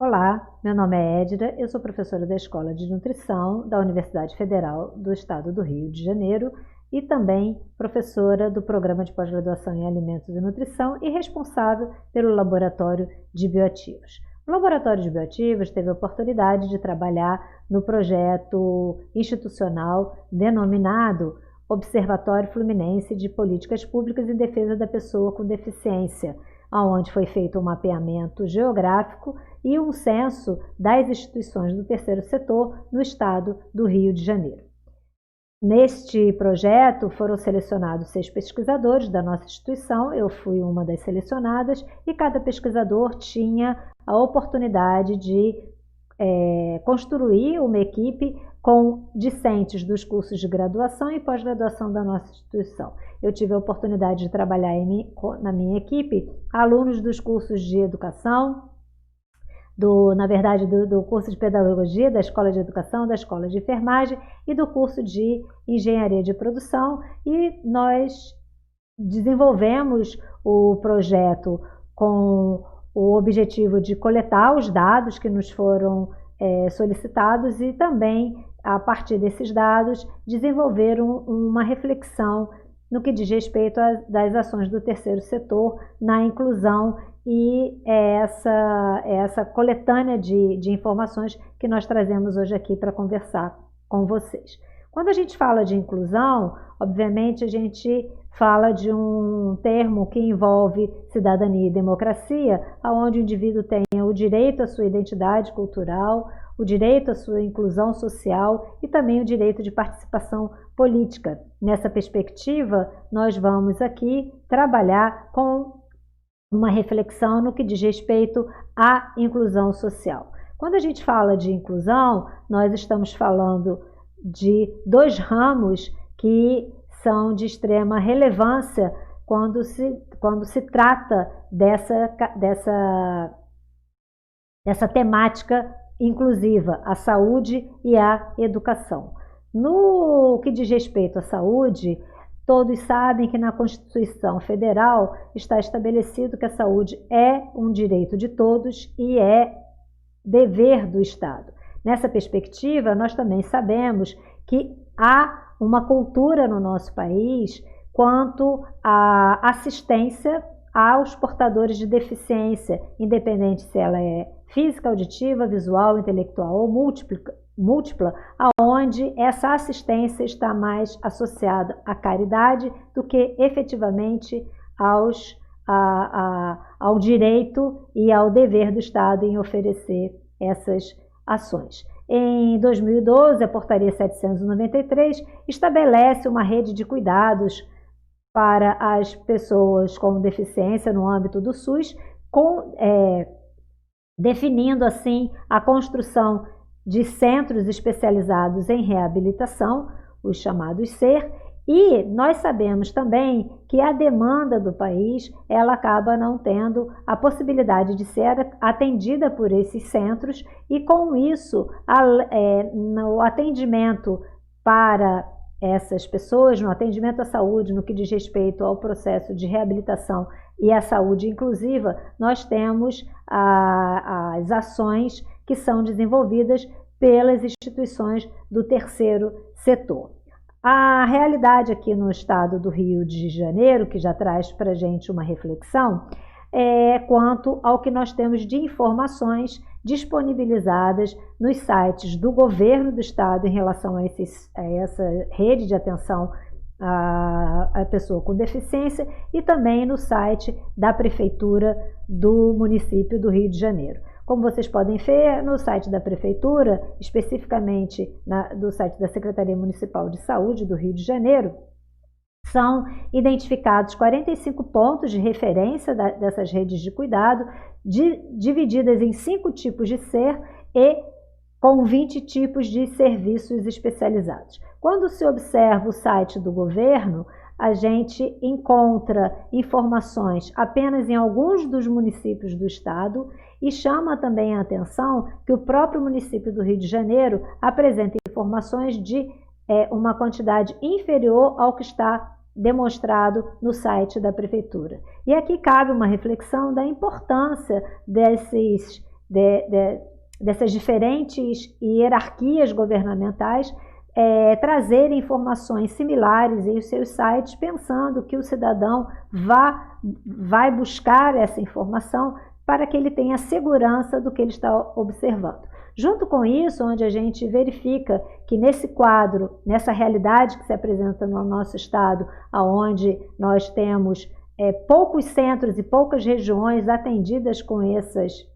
Olá, meu nome é Edra, eu sou professora da Escola de Nutrição da Universidade Federal do Estado do Rio de Janeiro e também professora do Programa de Pós-Graduação em Alimentos e Nutrição e responsável pelo Laboratório de Bioativos. O Laboratório de Bioativos teve a oportunidade de trabalhar no projeto institucional denominado Observatório Fluminense de Políticas Públicas em Defesa da Pessoa com Deficiência, onde foi feito um mapeamento geográfico e um censo das instituições do terceiro setor no estado do Rio de Janeiro. Neste projeto foram selecionados 6 pesquisadores da nossa instituição, eu fui uma das selecionadas, e cada pesquisador tinha a oportunidade de construir uma equipe com discentes dos cursos de graduação e pós-graduação da nossa instituição. Eu tive a oportunidade de trabalhar na minha equipe alunos dos cursos de educação, do curso de pedagogia, da escola de educação, da escola de enfermagem e do curso de engenharia de produção, e nós desenvolvemos o projeto com o objetivo de coletar os dados que nos foram solicitados e também, a partir desses dados, desenvolver uma reflexão no que diz respeito das ações do terceiro setor na inclusão, e essa coletânea de informações que nós trazemos hoje aqui para conversar com vocês. Quando a gente fala de inclusão, obviamente a gente fala de um termo que envolve cidadania e democracia, onde o indivíduo tenha o direito à sua identidade cultural, o direito à sua inclusão social e também o direito de participação política. Nessa perspectiva, nós vamos aqui trabalhar com uma reflexão no que diz respeito à inclusão social. Quando a gente fala de inclusão, nós estamos falando de 2 ramos que são de extrema relevância quando se trata dessa temática inclusiva, a saúde e a educação. No que diz respeito à saúde, todos sabem que na Constituição Federal está estabelecido que a saúde é um direito de todos e é dever do Estado. Nessa perspectiva, nós também sabemos que há uma cultura no nosso país quanto à assistência aos portadores de deficiência, independente se ela é física, auditiva, visual, intelectual ou múltipla, aonde essa assistência está mais associada à caridade do que efetivamente ao direito e ao dever do Estado em oferecer essas ações. Em 2012, a Portaria 793 estabelece uma rede de cuidados para as pessoas com deficiência no âmbito do SUS, definindo assim a construção de centros especializados em reabilitação, os chamados SER, e nós sabemos também que a demanda do país, ela acaba não tendo a possibilidade de ser atendida por esses centros, e com isso, no atendimento para essas pessoas, no atendimento à saúde, no que diz respeito ao processo de reabilitação e à saúde inclusiva, nós temos as ações que são desenvolvidas pelas instituições do terceiro setor. A realidade aqui no estado do Rio de Janeiro, que já traz para a gente uma reflexão, é quanto ao que nós temos de informações disponibilizadas nos sites do governo do estado em relação a essa rede de atenção à pessoa com deficiência, e também no site da Prefeitura do município do Rio de Janeiro. Como vocês podem ver, no site da Prefeitura, especificamente do site da Secretaria Municipal de Saúde do Rio de Janeiro, são identificados 45 pontos de referência dessas redes de cuidado, divididas em 5 tipos de SER e com 20 tipos de serviços especializados. Quando se observa o site do governo, a gente encontra informações apenas em alguns dos municípios do estado, e chama também a atenção que o próprio município do Rio de Janeiro apresenta informações de uma quantidade inferior ao que está demonstrado no site da Prefeitura. E aqui cabe uma reflexão da importância desses dessas diferentes hierarquias governamentais trazerem informações similares em seus sites, pensando que o cidadão vai buscar essa informação para que ele tenha segurança do que ele está observando. Junto com isso, onde a gente verifica que nesse quadro, nessa realidade que se apresenta no nosso estado, onde nós temos poucos centros e poucas regiões atendidas com esses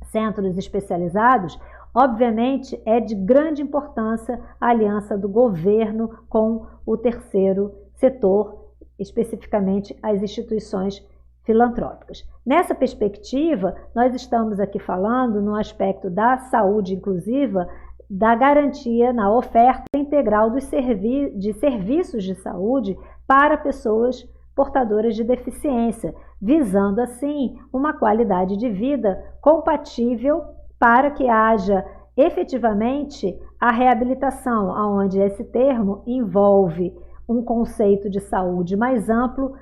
centros especializados, obviamente é de grande importância a aliança do governo com o terceiro setor, especificamente as instituições filantrópicas. Nessa perspectiva, nós estamos aqui falando no aspecto da saúde inclusiva, da garantia na oferta integral de serviços de saúde para pessoas portadoras de deficiência, visando assim uma qualidade de vida compatível para que haja efetivamente a reabilitação, onde esse termo envolve um conceito de saúde mais amplo,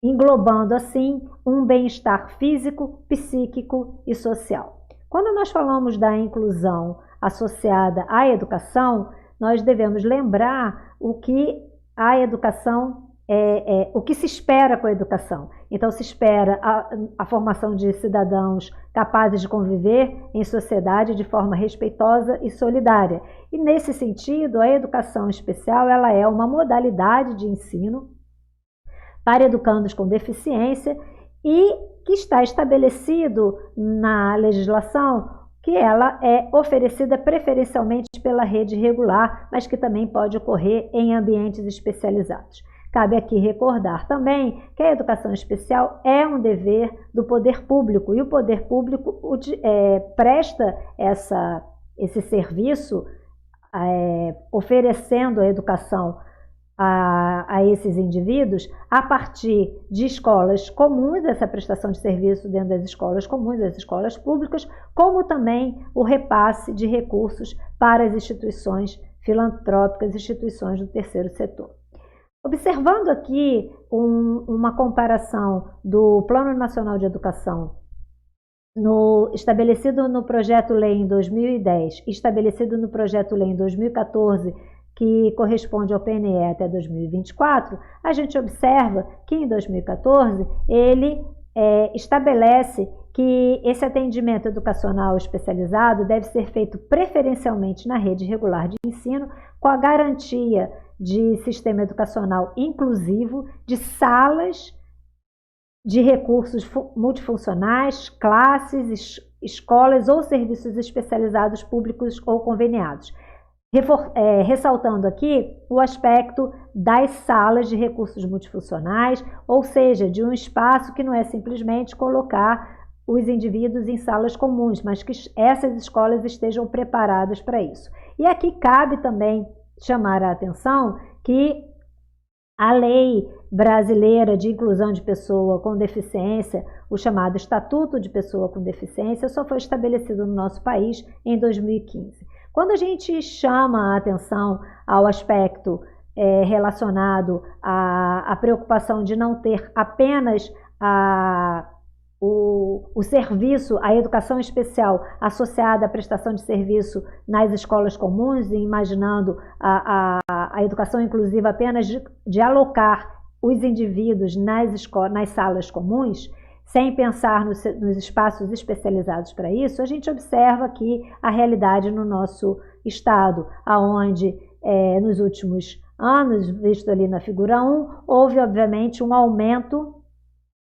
englobando assim um bem-estar físico, psíquico e social. Quando nós falamos da inclusão associada à educação, nós devemos lembrar o que a educação o que se espera com a educação. Então se espera a formação de cidadãos capazes de conviver em sociedade de forma respeitosa e solidária. E nesse sentido, a educação especial ela é uma modalidade de ensino para educandos com deficiência e que está estabelecido na legislação que ela é oferecida preferencialmente pela rede regular, mas que também pode ocorrer em ambientes especializados. Cabe aqui recordar também que a educação especial é um dever do poder público, e o poder público presta esse serviço oferecendo a educação a esses indivíduos a partir de escolas comuns, essa prestação de serviço dentro das escolas comuns, das escolas públicas, como também o repasse de recursos para as instituições filantrópicas, instituições do terceiro setor. Observando aqui uma comparação do Plano Nacional de Educação estabelecido no Projeto-Lei em 2010 e estabelecido no Projeto-Lei em 2014, que corresponde ao PNE até 2024, a gente observa que em 2014 ele estabelece que esse atendimento educacional especializado deve ser feito preferencialmente na rede regular de ensino, com a garantia de sistema educacional inclusivo, de salas de recursos multifuncionais, classes, escolas ou serviços especializados públicos ou conveniados. Ressaltando aqui o aspecto das salas de recursos multifuncionais, ou seja, de um espaço que não é simplesmente colocar os indivíduos em salas comuns, mas que essas escolas estejam preparadas para isso. E aqui cabe também chamar a atenção que a Lei Brasileira de Inclusão de Pessoa com Deficiência, o chamado Estatuto de Pessoa com Deficiência, só foi estabelecido no nosso país em 2015. Quando a gente chama a atenção ao aspecto relacionado à preocupação de não ter apenas o serviço, a educação especial associada à prestação de serviço nas escolas comuns, e imaginando a educação inclusiva apenas de alocar os indivíduos nas salas comuns, sem pensar nos espaços especializados para isso, a gente observa aqui a realidade no nosso estado, onde nos últimos anos, visto ali na figura 1, houve obviamente um aumento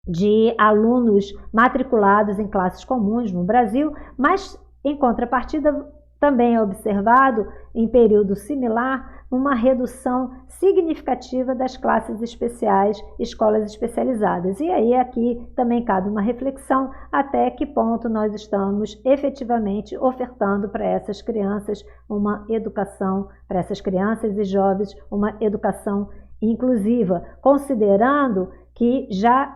de alunos matriculados em classes comuns no Brasil, mas em contrapartida também é observado em período similar uma redução significativa das classes especiais, escolas especializadas. E aí aqui também cabe uma reflexão até que ponto nós estamos efetivamente ofertando para essas crianças uma educação, para essas crianças e jovens, uma educação inclusiva, considerando que já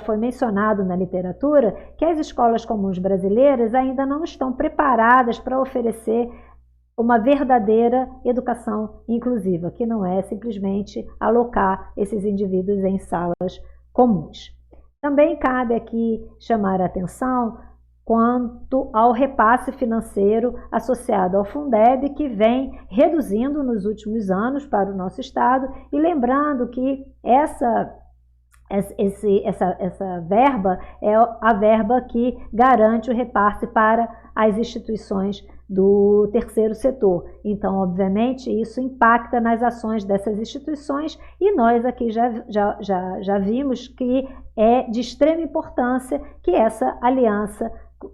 foi mencionado na literatura que as escolas comuns brasileiras ainda não estão preparadas para oferecer uma verdadeira educação inclusiva, que não é simplesmente alocar esses indivíduos em salas comuns. Também cabe aqui chamar a atenção quanto ao repasse financeiro associado ao Fundeb, que vem reduzindo nos últimos anos para o nosso Estado, e lembrando que essa verba é a verba que garante o repasse para as instituições do terceiro setor. Então, obviamente, isso impacta nas ações dessas instituições, e nós aqui já vimos que é de extrema importância que essa aliança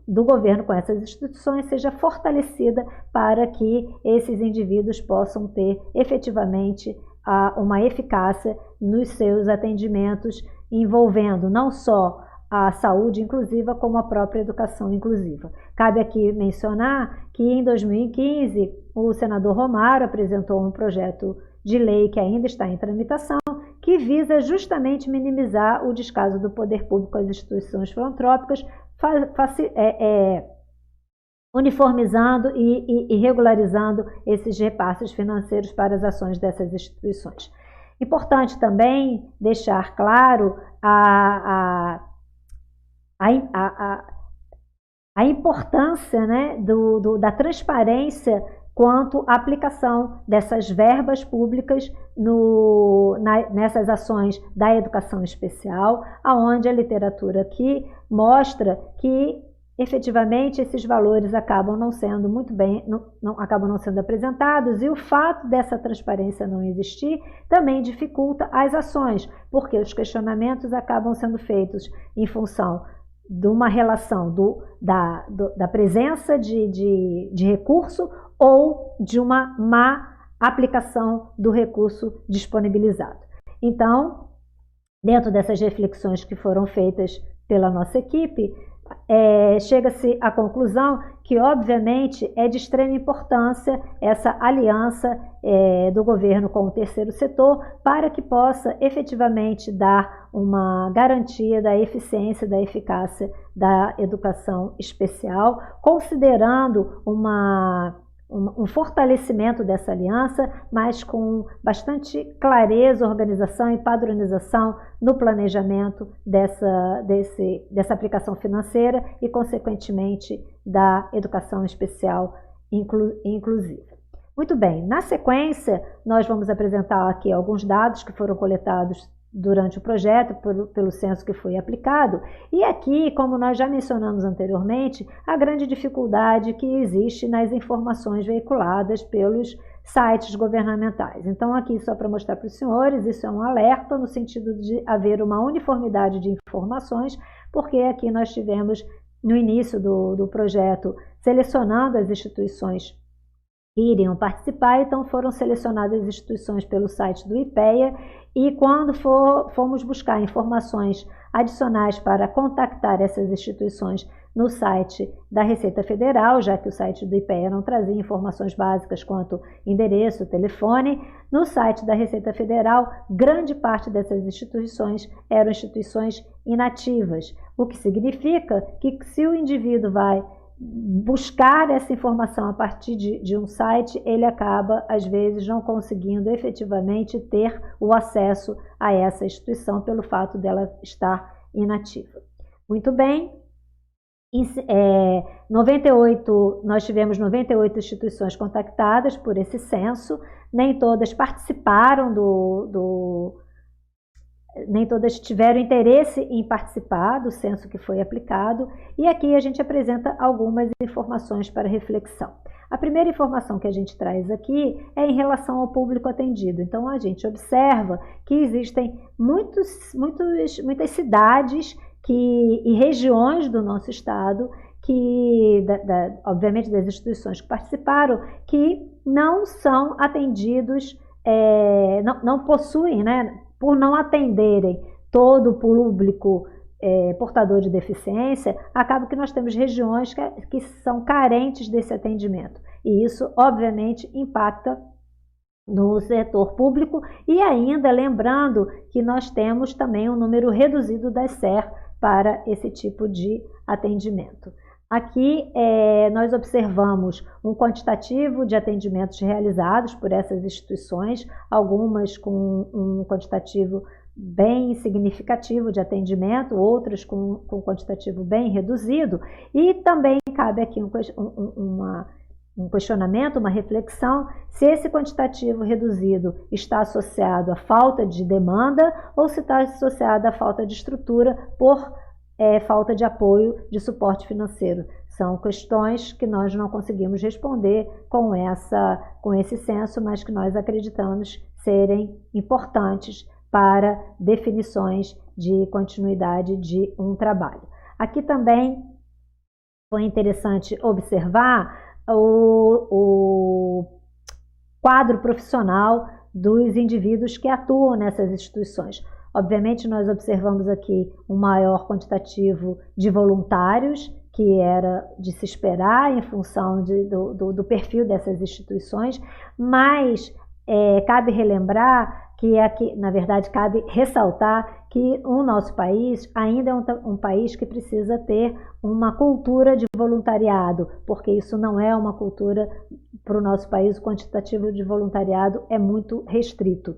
do governo com essas instituições seja fortalecida para que esses indivíduos possam ter efetivamente uma eficácia nos seus atendimentos, envolvendo não só a saúde inclusiva, como a própria educação inclusiva. Cabe aqui mencionar que em 2015 o senador Romário apresentou um projeto de lei que ainda está em tramitação, que visa justamente minimizar o descaso do poder público às instituições filantrópicas, uniformizando e regularizando esses repasses financeiros para as ações dessas instituições. Importante também deixar claro a importância, né, da transparência quanto à aplicação dessas verbas públicas nessas ações da educação especial, aonde a literatura aqui mostra que efetivamente esses valores acabam não sendo acabam não sendo apresentados, e o fato dessa transparência não existir também dificulta as ações, porque os questionamentos acabam sendo feitos em função de uma relação da presença de recurso ou de uma má aplicação do recurso disponibilizado. Então, dentro dessas reflexões que foram feitas pela nossa equipe, chega-se à conclusão que, obviamente, é de extrema importância essa aliança do governo com o terceiro setor para que possa efetivamente dar uma garantia da eficiência, da eficácia da educação especial, considerando um fortalecimento dessa aliança, mas com bastante clareza, organização e padronização no planejamento dessa aplicação financeira e, consequentemente, da educação especial inclusiva. Muito bem, na sequência, nós vamos apresentar aqui alguns dados que foram coletados durante o projeto, pelo censo que foi aplicado. E aqui, como nós já mencionamos anteriormente, a grande dificuldade que existe nas informações veiculadas pelos sites governamentais. Então, aqui, só para mostrar para os senhores, isso é um alerta no sentido de haver uma uniformidade de informações, porque aqui nós tivemos, no início do projeto, selecionando as instituições que iriam participar, então foram selecionadas as instituições pelo site do IPEA, e quando fomos buscar informações adicionais para contactar essas instituições no site da Receita Federal, já que o site do IPEA não trazia informações básicas quanto endereço, telefone, no site da Receita Federal, grande parte dessas instituições eram instituições inativas, o que significa que se o indivíduo vai buscar essa informação a partir de um site, ele acaba, às vezes, não conseguindo efetivamente ter o acesso a essa instituição pelo fato dela estar inativa. Muito bem, nós tivemos 98 instituições contactadas por esse censo, nem todas participaram nem todas tiveram interesse em participar do censo que foi aplicado, e aqui a gente apresenta algumas informações para reflexão. A primeira informação que a gente traz aqui é em relação ao público atendido. Então, a gente observa que existem muitas cidades e regiões do nosso estado, obviamente das instituições que participaram, que não são atendidos, não possuem, né, por não atenderem todo o público portador de deficiência, acaba que nós temos regiões que são carentes desse atendimento. E isso, obviamente, impacta no setor público, e ainda lembrando que nós temos também um número reduzido das SER para esse tipo de atendimento. Aqui nós observamos um quantitativo de atendimentos realizados por essas instituições, algumas com um quantitativo bem significativo de atendimento, outros com quantitativo bem reduzido, e também cabe aqui um questionamento, uma reflexão, se esse quantitativo reduzido está associado à falta de demanda ou se está associado à falta de estrutura por falta de apoio, de suporte financeiro. São questões que nós não conseguimos responder com esse censo, mas que nós acreditamos serem importantes para definições de continuidade de um trabalho. Aqui também foi interessante observar o quadro profissional dos indivíduos que atuam nessas instituições. Obviamente, nós observamos aqui um maior quantitativo de voluntários, que era de se esperar em função do perfil dessas instituições, mas cabe relembrar que aqui, na verdade, cabe ressaltar que o nosso país ainda é um país que precisa ter uma cultura de voluntariado, porque isso não é uma cultura para o nosso país, o quantitativo de voluntariado é muito restrito.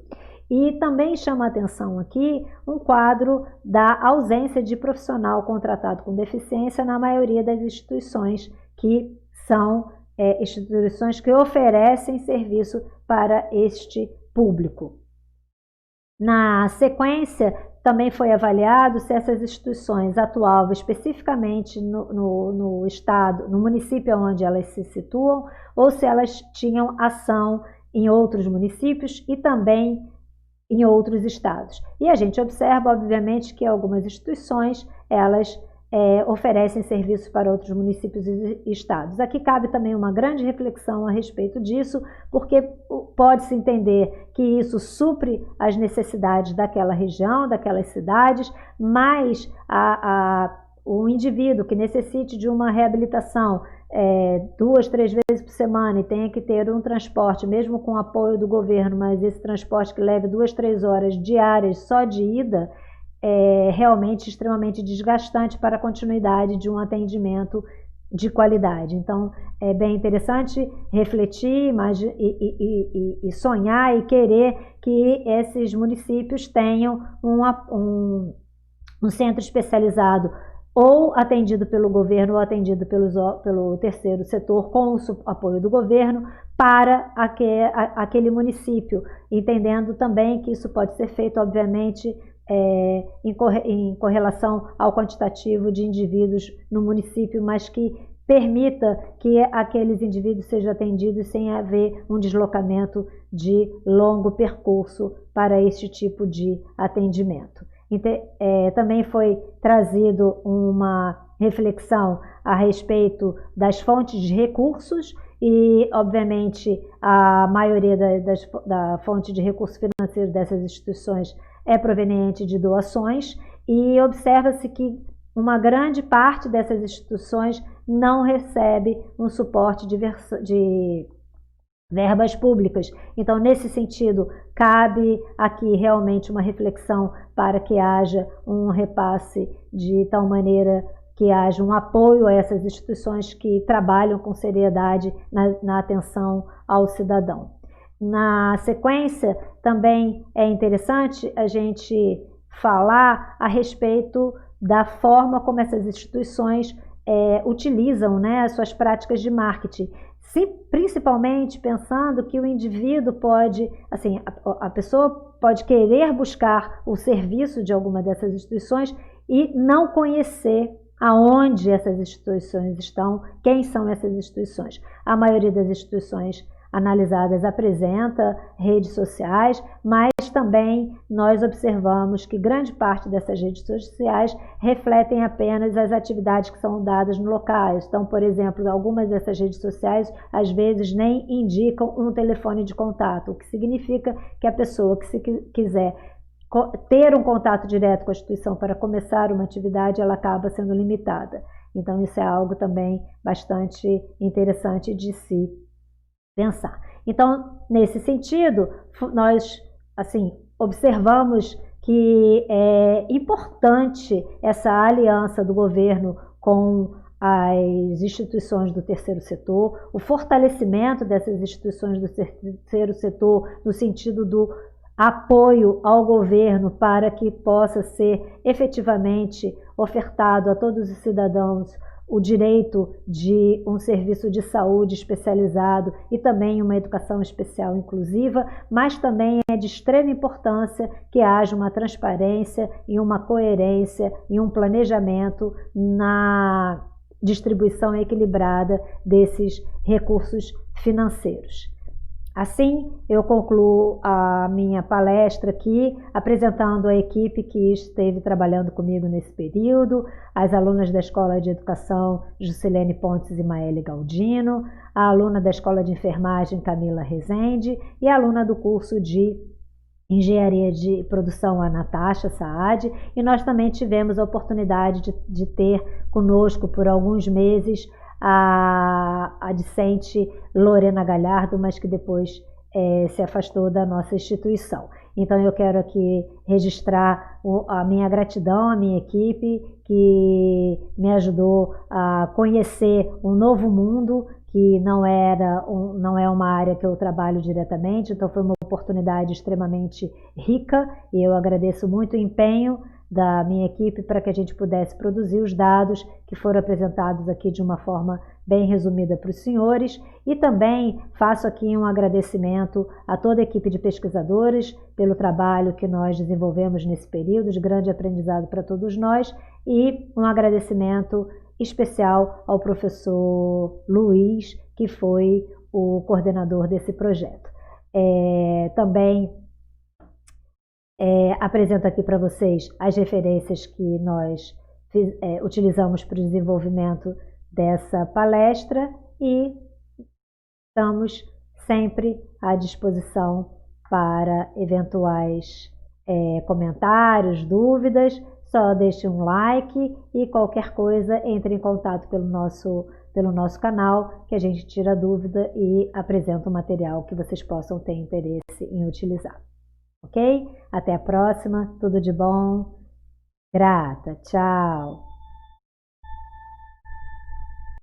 E também chama a atenção aqui um quadro da ausência de profissional contratado com deficiência na maioria das instituições que são instituições que oferecem serviço para este público. Na sequência, também foi avaliado se essas instituições atuavam especificamente no estado, no município onde elas se situam, ou se elas tinham ação em outros municípios e também em outros estados. E a gente observa, obviamente, que algumas instituições, elas oferecem serviços para outros municípios e estados. Aqui cabe também uma grande reflexão a respeito disso, porque pode-se entender que isso supre as necessidades daquela região, daquelas cidades, mas o indivíduo que necessite de uma reabilitação 2, 3 vezes por semana e tenha que ter um transporte, mesmo com apoio do governo, mas esse transporte que leve 2, 3 horas diárias só de ida, é realmente extremamente desgastante para a continuidade de um atendimento de qualidade. Então, é bem interessante refletir e sonhar e querer que esses municípios tenham um centro especializado ou atendido pelo governo ou atendido pelo terceiro setor com o apoio do governo para aquele município, entendendo também que isso pode ser feito, obviamente, em correlação ao quantitativo de indivíduos no município, mas que permita que aqueles indivíduos sejam atendidos sem haver um deslocamento de longo percurso para este tipo de atendimento. Também foi trazido uma reflexão a respeito das fontes de recursos e, obviamente, a maioria da fonte de recursos financeiros dessas instituições é proveniente de doações e observa-se que uma grande parte dessas instituições não recebe um suporte de verbas públicas. Então, nesse sentido, cabe aqui realmente uma reflexão para que haja um repasse de tal maneira que haja um apoio a essas instituições que trabalham com seriedade na atenção ao cidadão. Na sequência, também é interessante a gente falar a respeito da forma como essas instituições utilizam, né, as suas práticas de marketing. Principalmente pensando que o indivíduo pode, assim, a pessoa pode querer buscar o serviço de alguma dessas instituições e não conhecer aonde essas instituições estão, quem são essas instituições. A maioria das instituições analisadas apresenta redes sociais, mas também nós observamos que grande parte dessas redes sociais refletem apenas as atividades que são dadas no local. Então, por exemplo, algumas dessas redes sociais às vezes nem indicam um telefone de contato, o que significa que a pessoa que se quiser ter um contato direto com a instituição para começar uma atividade, ela acaba sendo limitada. Então, isso é algo também bastante interessante de se pensar. Então, nesse sentido, nós observamos que é importante essa aliança do governo com as instituições do terceiro setor, o fortalecimento dessas instituições do terceiro setor no sentido do apoio ao governo para que possa ser efetivamente ofertado a todos os cidadãos o direito de um serviço de saúde especializado e também uma educação especial inclusiva, mas também é de extrema importância que haja uma transparência e uma coerência e um planejamento na distribuição equilibrada desses recursos financeiros. Assim, eu concluo a minha palestra aqui, apresentando a equipe que esteve trabalhando comigo nesse período, as alunas da Escola de Educação Juscelene Pontes e Maélia Galdino, a aluna da Escola de Enfermagem Camila Rezende e a aluna do curso de Engenharia de Produção, a Natasha Saad, e nós também tivemos a oportunidade de ter conosco por alguns meses a discente Lorena Galhardo, mas que depois se afastou da nossa instituição. Então eu quero aqui registrar a minha gratidão à minha equipe, que me ajudou a conhecer um novo mundo, que não é uma área que eu trabalho diretamente, então foi uma oportunidade extremamente rica, e eu agradeço muito o empenho da minha equipe para que a gente pudesse produzir os dados que foram apresentados aqui de uma forma bem resumida para os senhores, e também faço aqui um agradecimento a toda a equipe de pesquisadores pelo trabalho que nós desenvolvemos nesse período de grande aprendizado para todos nós, e um agradecimento especial ao professor Luiz, que foi o coordenador desse projeto. Também apresento aqui para vocês as referências que nós utilizamos para o desenvolvimento dessa palestra, e estamos sempre à disposição para eventuais comentários, dúvidas. Só deixe um like e qualquer coisa entre em contato pelo nosso canal, que a gente tira dúvida e apresenta o material que vocês possam ter interesse em utilizar. Ok? Até a próxima, tudo de bom. Grata, tchau!